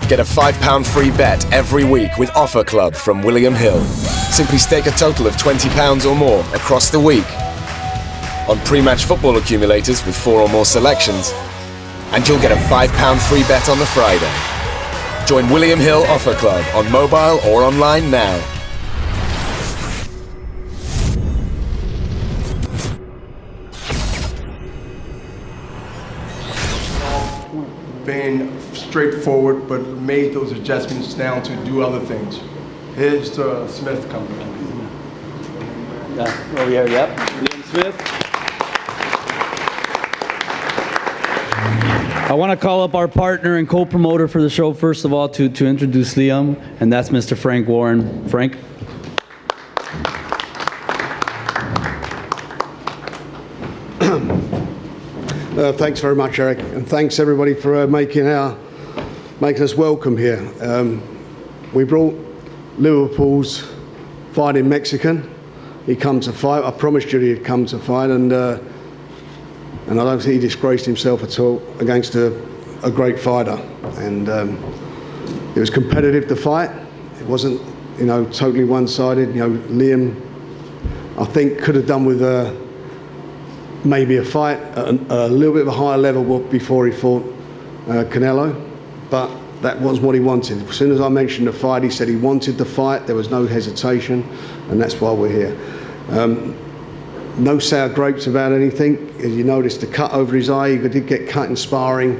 Get a £5 free bet every week with Offer Club from William Hill. Simply stake a total of £20 or more across the week on pre-match football accumulators with 4 or more selections, and you'll get a £5 free bet on the Friday. Join William Hill Offer Club on mobile or online now. Being straightforward, but made those adjustments down to do other things. Here's Smith coming in. Yeah, over here, yep. Liam Smith. I want to call up our partner and co-promoter for the show, first of all, to introduce Liam, and that's Mr. Frank Warren. Frank? Thanks very much, Eric, and thanks everybody for making us welcome here. We brought Liverpool's fighting Mexican. He come to fight. I promised you he'd come to fight, and I don't think he disgraced himself at all against a great fighter. And it was competitive, the fight. It wasn't, totally one-sided. Liam, I think, could have done with maybe a fight at a little bit of a higher level before he fought Canelo, but that was what he wanted. As soon as I mentioned the fight, he said he wanted the fight. There was no hesitation, and that's why we're here. No sour grapes about anything. As you noticed, the cut over his eye, he did get cut in sparring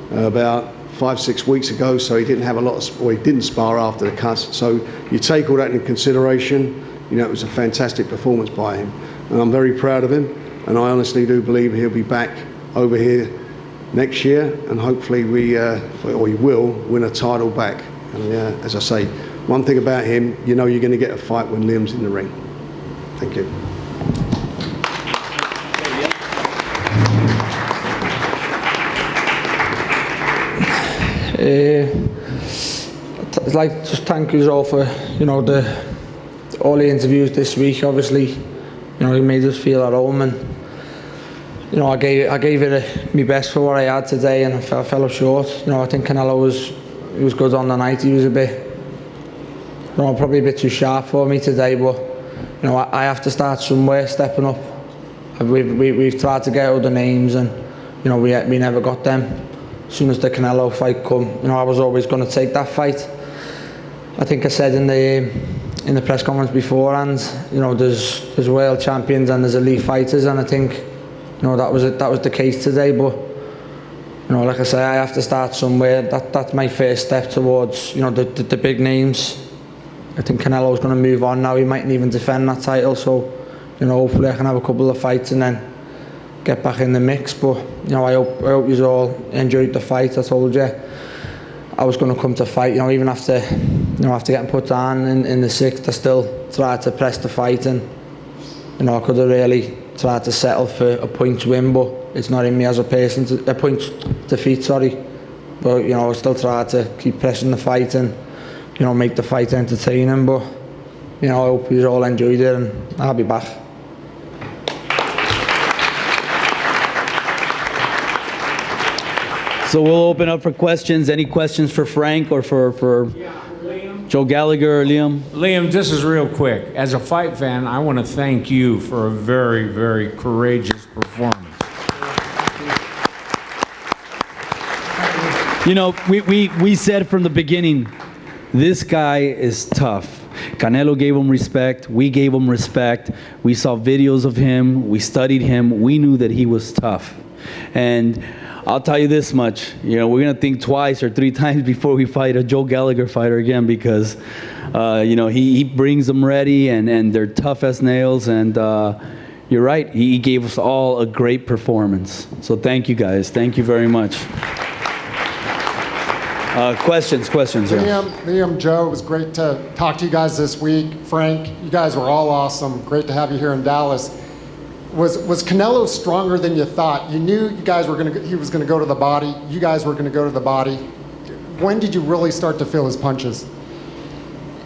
about 5-6 weeks ago, so he didn't have a lot of, or he didn't spar after the cuts. So you take all that into consideration. It was a fantastic performance by him, and I'm very proud of him. And I honestly do believe he'll be back over here next year, and hopefully we will win a title back. And as I say, one thing about him, you're going to get a fight when Liam's in the ring. Thank you. I'd like to just thank you all for all the interviews this week. Obviously, he made us feel at home, and I gave it my best for what I had today, and I fell up short. I think Canelo was good on the night. He was a bit, probably a bit too sharp for me today, but I have to start somewhere, stepping up. We've tried to get other names, and we never got them. As soon as the Canelo fight come, I was always going to take that fight. I think I said in the press conference beforehand, there's world champions and there's elite fighters, and I think that was the case today. But like I say, I have to start somewhere. That's my first step towards the big names. I think Canelo's going to move on now. He mightn't even defend that title, so hopefully I can have a couple of fights and then get back in the mix. But I hope you all enjoyed the fight. I told you I was going to come to fight. Even after getting put down in the 6th, I still tried to press the fight, and I could have really tried to settle for a point win, but it's not in me as a person a point defeat, sorry. But I still tried to keep pressing the fight and make the fight entertaining. But I hope you all enjoyed it, and I'll be back. So we'll open up for questions. Any questions for Frank or for Liam. Joe Gallagher or Liam? Liam, this is real quick. As a fight fan, I want to thank you for a very, very courageous performance. We said from the beginning, this guy is tough. Canelo gave him respect. We gave him respect. We saw videos of him. We studied him. We knew that he was tough. And I'll tell you this much, we're going to think twice or 3 times before we fight a Joe Gallagher fighter again, because, he brings them ready, and they're tough as nails, and you're right, he gave us all a great performance. So thank you guys. Thank you very much. Questions. Liam, Joe, it was great to talk to you guys this week. Frank, you guys were all awesome. Great to have you here in Dallas. Was Canelo stronger than you thought? You knew he was going to go to the body. You guys were going to go to the body. When did you really start to feel his punches?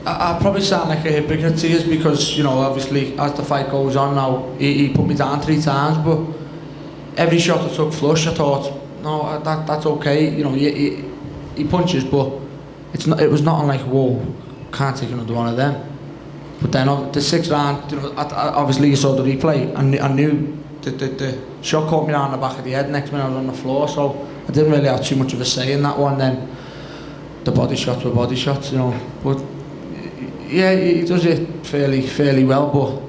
I probably sound like a hypocrite to you, because obviously as the fight goes on now, he put me down 3 times, but every shot I took flush, I thought, no, that's okay. He punches, but it was nothing like, whoa, can't take another one of them. But then the 6th round, you know, obviously you saw the replay, and I knew the shot caught me around the back of the head. Next minute I was on the floor, so I didn't really have too much of a say in that one. Then the body shots were body shots, you know. But yeah, he does it fairly well, but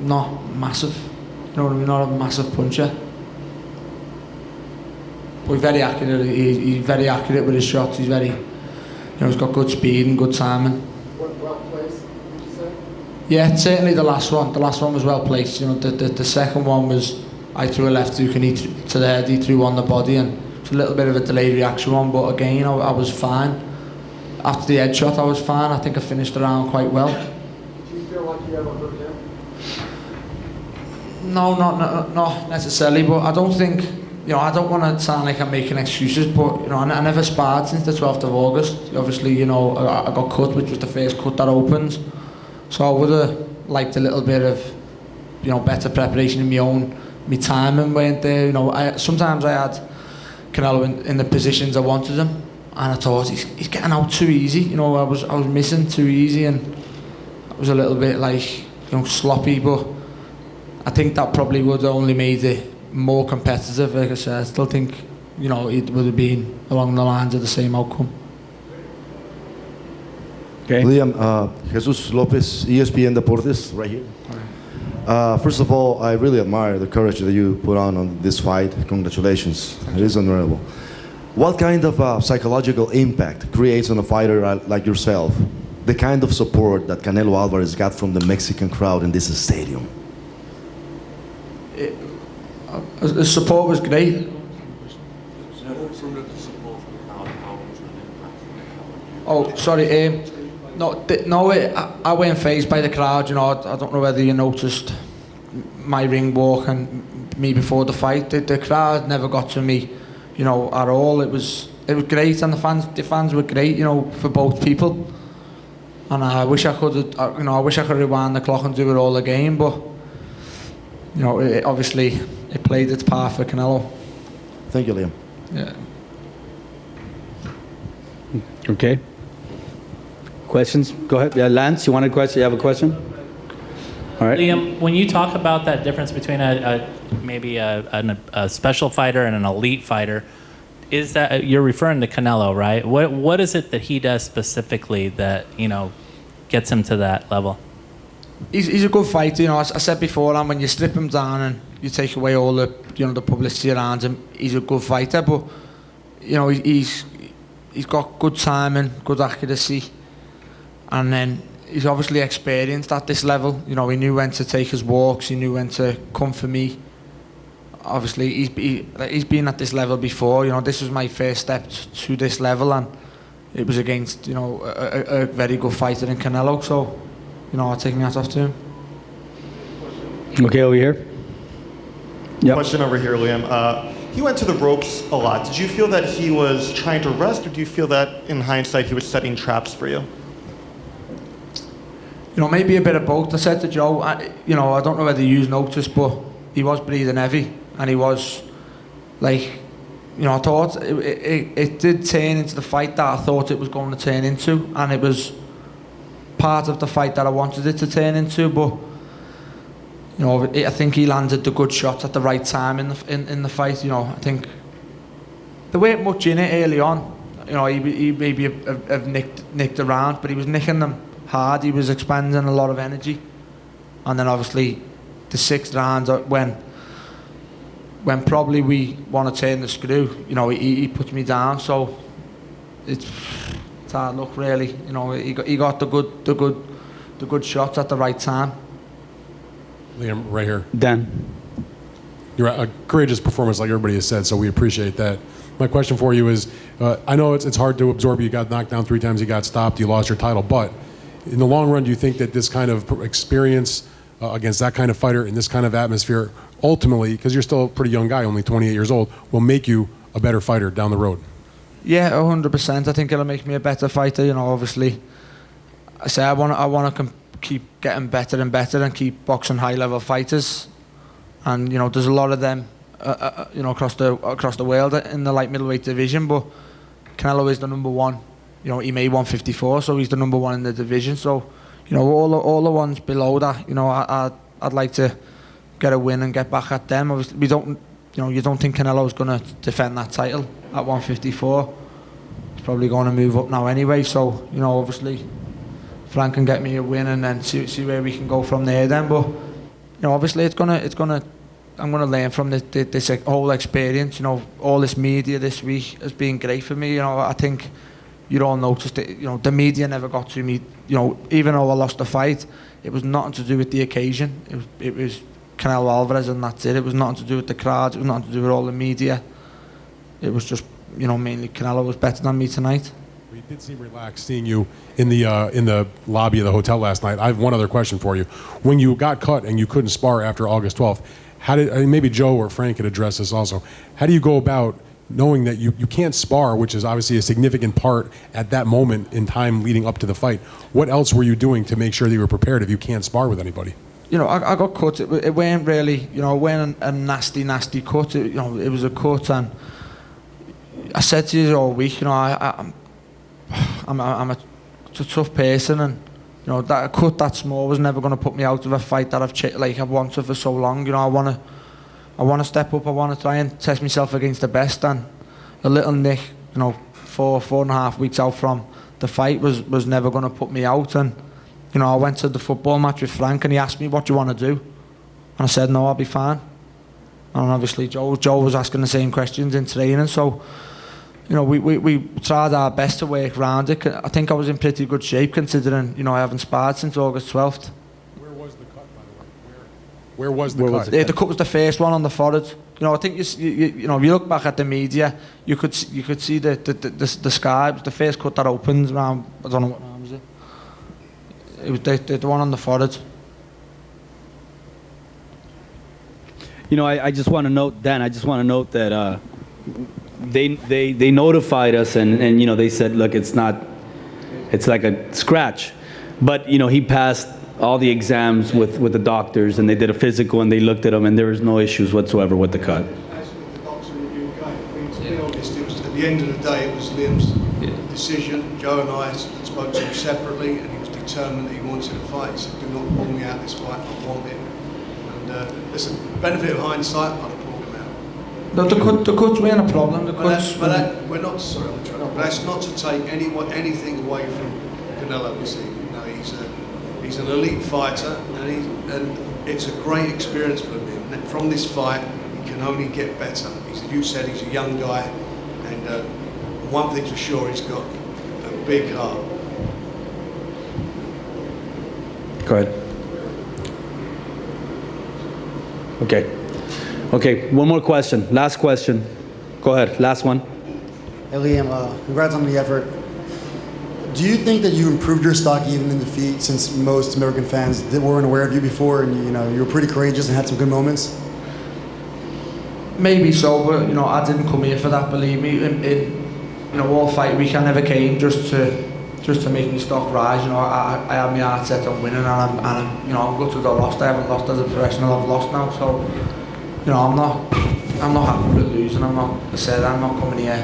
not massive. You know what I mean? Not a massive puncher. But he's very accurate. He's very accurate with his shots. He's very, you know, he's got good speed and good timing. Well placed, would you say? Yeah, certainly the last one. The last one was well placed. You know, the second one was, I threw a left hook and he to the head, he threw on the body, and it's a little bit of a delayed reaction one. But again, I was fine. After the head shot, I was fine. I think I finished the round quite well. Do you feel like you ever hurt him? No, not necessarily. But I don't think, you know, I don't want to sound like I'm making excuses, but you know, I never sparred since the 12th of August. Obviously, you know, I got cut, which was the first cut that opened. So I would have liked a little bit of, you know, better preparation in my timing weren't there. You know, sometimes I had Canelo in the positions I wanted him, and I thought he's getting out too easy. You know, I was missing too easy, and it was a little bit like, you know, sloppy. But I think that probably would have only made it more competitive. Like I said, I still think, you know, it would have been along the lines of the same outcome. Okay. Liam, Jesus Lopez, ESPN Deportes, right here. First of all, I really admire the courage that you put on this fight. Congratulations. It is honorable. What kind of psychological impact creates on a fighter like yourself the kind of support that Canelo Alvarez got from the Mexican crowd in this stadium? The support was great. Oh, sorry. I weren't fazed by the crowd. You know, I don't know whether you noticed my ring walk and me before the fight. The crowd never got to me, you know, at all. It was great, and the fans were great, you know, for both people. And I wish I could, I wish I could rewind the clock and do it all again. But you know, obviously, it played its part for Canelo. Thank you, Liam. Yeah. Okay. Questions? Go ahead. Yeah, Lance, you want a question? You have a question? All right. Liam, when you talk about that difference between maybe a special fighter and an elite fighter, is that you're referring to Canelo, right? What is it that he does specifically that, you know, gets him to that level? He's a good fighter, you know. I said before, and when you strip him down and you take away all the, you know, the publicity around him, he's a good fighter. But you know, he's got good timing, good accuracy, and then he's obviously experienced at this level. You know, he knew when to take his walks, he knew when to come for me. Obviously, he's been at this level before. You know, this was my first step to this level, and it was against, you know, a very good fighter in Canelo. So, you know, I'll take my hat off to him. Okay, over here. Yep. Question over here, Liam. He went to the ropes a lot. Did you feel that he was trying to rest, or do you feel that, in hindsight, he was setting traps for you? You know, maybe a bit of both. I said to Joe, I don't know whether you noticed, but he was breathing heavy, and he was, like, you know, I thought it did turn into the fight that I thought it was going to turn into, and it was part of the fight that I wanted it to turn into. But you know, I think he landed the good shots at the right time in the fight. You know, I think there weren't much in it early on. You know, he maybe have nicked around, but he was nicking them hard. He was expending a lot of energy, and then obviously the 6th round when probably we want to turn the screw, you know, he puts me down. So it's hard luck, really. You know, he got the good shots at the right time. Liam, right here. Dan. You're a courageous performance, like everybody has said, so we appreciate that. My question for you is, I know it's hard to absorb. You got knocked down 3 times, you got stopped, you lost your title, but in the long run, do you think that this kind of experience against that kind of fighter in this kind of atmosphere, ultimately, because you're still a pretty young guy, only 28 years old, will make you a better fighter down the road? Yeah, 100%. I think it'll make me a better fighter. You know, obviously, I say I want to keep getting better and better and keep boxing high-level fighters. And you know, there's a lot of them, you know, across the world in the light middleweight division. But Canelo is the number one You know, he made 154, so he's the number one in the division. So, you know, all the ones below that, you know, I'd like to get a win and get back at them. Obviously, we don't, you know, you don't think Canelo's going to defend that title at 154. He's probably going to move up now anyway. So, you know, obviously, Frank can get me a win and then see where we can go from there. Then, but you know, obviously, I'm gonna learn from this whole experience. You know, all this media this week has been great for me. You know, I think you all noticed it. You know, the media never got to me. You know, even though I lost the fight, it was nothing to do with the occasion. It was Canelo Alvarez, and that's it. It was nothing to do with the crowds. It was nothing to do with all the media. It was just, you know, mainly Canelo was better than me tonight. We did seem relaxed seeing you in the lobby of the hotel last night. I have one other question for you. When you got cut and you couldn't spar after August 12th, maybe Joe or Frank could address this also. How do you go about knowing that you can't spar, which is obviously a significant part at that moment in time leading up to the fight? What else were you doing to make sure that you were prepared if you can't spar with anybody? You know, I got cut. It weren't really, you know, it weren't a nasty cut. You know, it was a cut, and I said to you all week, you know, I'm a tough person, and you know, that a cut that small was never going to put me out of a fight that I've wanted for so long. You know, I want to step up. I want to try and test myself against the best, and a little nick, you know, 4.5 weeks out from the fight was never going to put me out. And you know, I went to the football match with Frank, and he asked me, "What do you want to do?" And I said, "No, I'll be fine." And obviously, Joe was asking the same questions in training, so. You know, we tried our best to work around it. I think I was in pretty good shape considering, you know, I haven't sparred since August 12th. Where was the cut, by the way? Where was the cut? The cut was the first one on the forehead. You know, I think you know, if you look back at the media, you could see the scar. It was the first cut that opened around. I don't know what arm was it. It was the one on the forehead. You know, I just want to note, Dan. I just want to note that. They notified us and you know, they said, look, it's like a scratch, but you know, he passed all the exams with the doctors, and they did a physical and they looked at him and there was no issues whatsoever with the cut. To be honest, it was, at the end of the day, it was Liam's decision. Joe and I spoke to him separately, and he was determined that he wanted to fight. He said, "Do not pull me out of this fight. I want it." And listen, benefit of hindsight, I'd have pulled him out. No, the cuts weren't a problem. We're not sorry, I'm trying, but that's not to take anything away from Canelo. You see, you know, he's an elite fighter, and it's a great experience for him. And from this fight, he can only get better. You said he's a young guy, and one thing's for sure, he's got a big heart. Go ahead. Okay, one more question. Last question. Go ahead, last one. Hey Liam, congrats on the effort. Do you think that you improved your stock even in defeat, since most American fans weren't aware of you before, and you were pretty courageous and had some good moments? Maybe so, but I didn't come here for that. Believe me, in all fight week I never came just to make my stock rise. I had my heart set on winning, and I'm gutted I lost. I haven't lost as a professional. I've lost now, so I'm not happy with losing. I'm not coming here.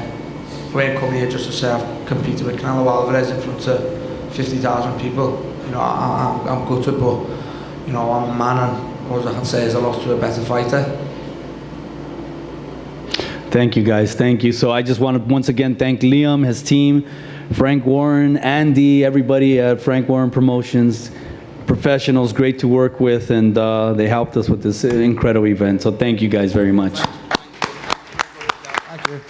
I ain't coming here just to say I've competed with Canelo Alvarez in front of 50,000 people. I'm gutted, but I'm a man, and all I can say is I lost to a better fighter. Thank you, guys. Thank you. So I just want to once again thank Liam, his team, Frank Warren, Andy, everybody at Frank Warren Promotions, professionals, great to work with, and they helped us with this incredible event. So thank you guys very much. Thank you.